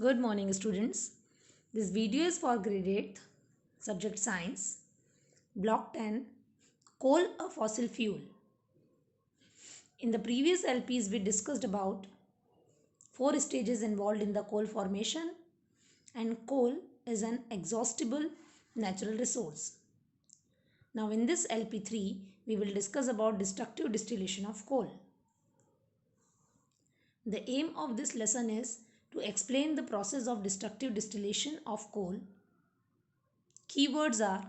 Good morning, students. This video is for grade 8th, subject science, block 10, coal a fossil fuel. In the previous LPs, we discussed about 4 stages involved in the coal formation, and coal is an exhaustible natural resource. Now in this LP3, we will discuss about destructive distillation of coal. The aim of this lesson is to explain the process of destructive distillation of coal. Keywords are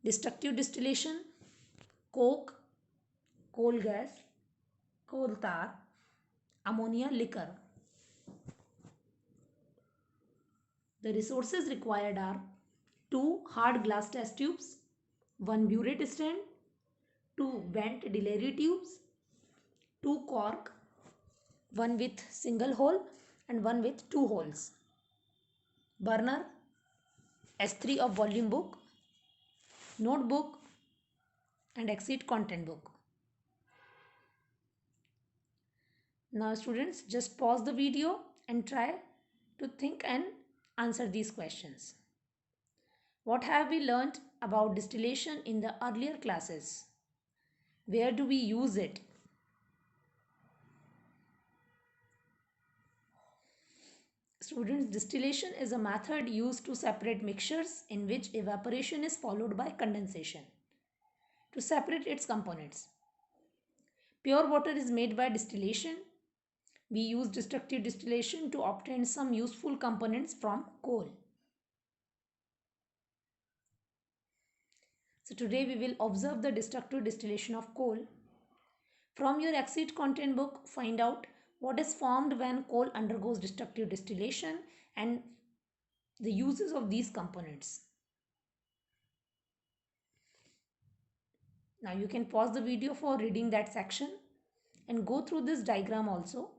destructive distillation, coke, coal gas, coal tar, ammonia liquor. The resources required are 2 hard glass test tubes, 1 burette stand, 2 bent Delaire tubes, 2 cork, 1 with single hole and 1 with 2 holes. Burner, S3 of volume book, notebook and exit content book. Now students, just pause the video and try to think and answer these questions. What have we learnt about distillation in the earlier classes? Where do we use it? Students, distillation is a method used to separate mixtures in which evaporation is followed by condensation to separate its components. Pure water is made by distillation. We use destructive distillation to obtain some useful components from coal. So today we will observe the destructive distillation of coal. From your exit content book, find out what is formed when coal undergoes destructive distillation and the uses of these components. Now you can pause the video for reading that section and go through this diagram also.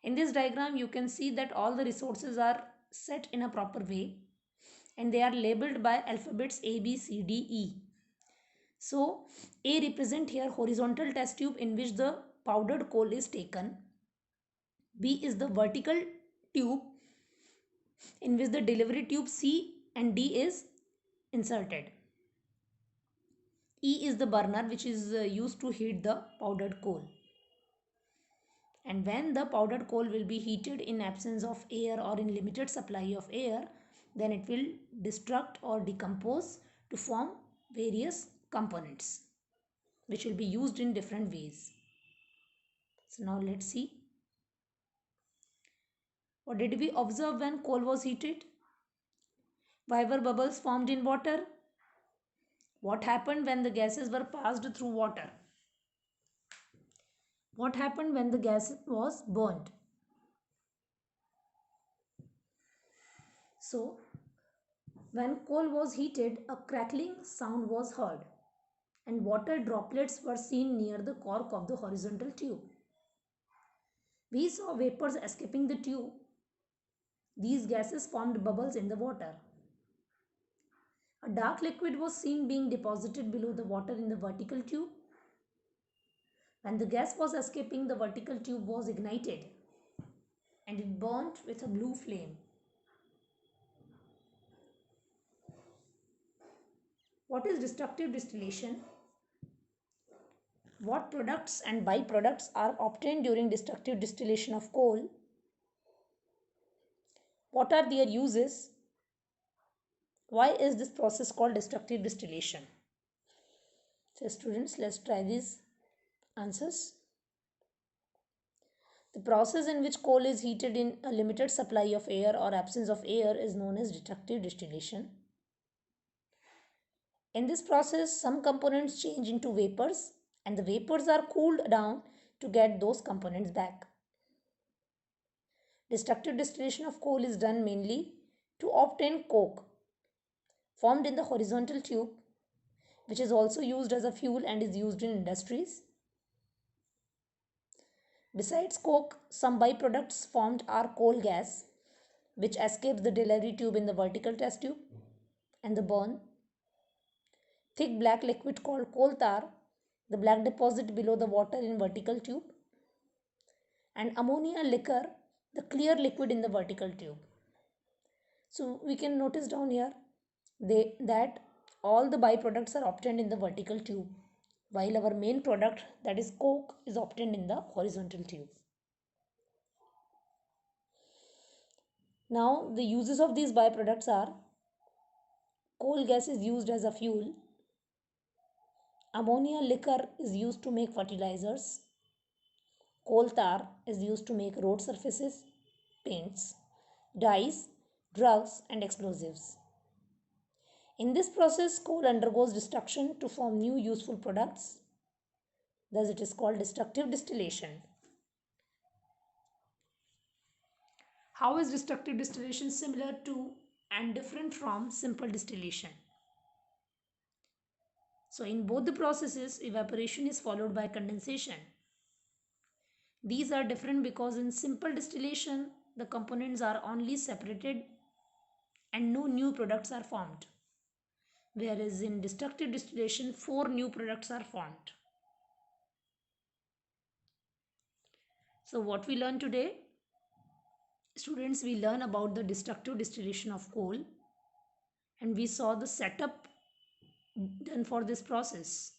In this diagram you can see that all the resources are set in a proper way and they are labeled by alphabets A, B, C, D, E. So A represent here horizontal test tube in which the powdered coal is taken. B is the vertical tube in which the delivery tube C and D is inserted. E is the burner which is used to heat the powdered coal. And when the powdered coal will be heated in absence of air or in limited supply of air, then it will destruct or decompose to form various components which will be used in different ways. So now let's see. What did we observe when coal was heated? Why were bubbles formed in water? What happened when the gases were passed through water? What happened when the gas was burnt? So, when coal was heated, a crackling sound was heard and water droplets were seen near the cork of the horizontal tube. We saw vapors escaping the tube. These gases formed bubbles in the water. A dark liquid was seen being deposited below the water in the vertical tube. When the gas was escaping, the vertical tube was ignited and it burnt with a blue flame. What is destructive distillation? What products and byproducts are obtained during destructive distillation of coal? What are their uses? Why is this process called destructive distillation? So students, let's try these answers. The process in which coal is heated in a limited supply of air or absence of air is known as destructive distillation. In this process, some components change into vapors and the vapors are cooled down to get those components back. Destructive distillation of coal is done mainly to obtain coke formed in the horizontal tube, which is also used as a fuel and is used in industries. Besides coke, some byproducts formed are coal gas, which escapes the delivery tube in the vertical test tube and the burn. Thick black liquid called coal tar, the black deposit below the water in vertical tube. And ammonia liquor, the clear liquid in the vertical tube. So we can notice down here that all the byproducts are obtained in the vertical tube, while our main product, that is coke, is obtained in the horizontal tube. Now the uses of these byproducts are: coal gas is used as a fuel, ammonia liquor is used to make fertilizers, coal tar is used to make road surfaces, paints, dyes, drugs and explosives. In this process, coal undergoes destruction to form new useful products. Thus, it is called destructive distillation. How is destructive distillation similar to and different from simple distillation? So, in both the processes, evaporation is followed by condensation. These are different because in simple distillation, the components are only separated and no new products are formed. Whereas in destructive distillation, 4 new products are formed. So what we learned today? Students, we learn about the destructive distillation of coal and we saw the setup done for this process.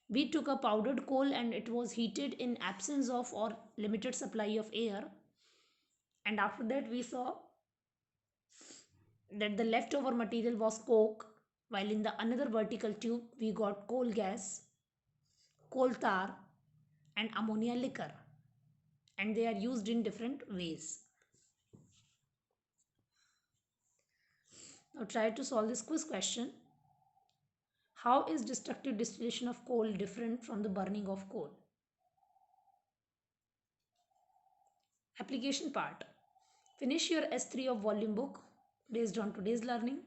We took a powdered coal and it was heated in absence of or limited supply of air, and after that we saw that the leftover material was coke, while in the another vertical tube we got coal gas, coal tar and ammonia liquor, and they are used in different ways. Now try to solve this quiz question. How is destructive distillation of coal different from the burning of coal? Application part. Finish your S3 of volume book based on today's learning.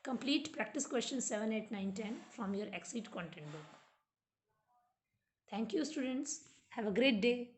Complete practice questions 7, 8, 9, 10 from your Exceed content book. Thank you, students. Have a great day.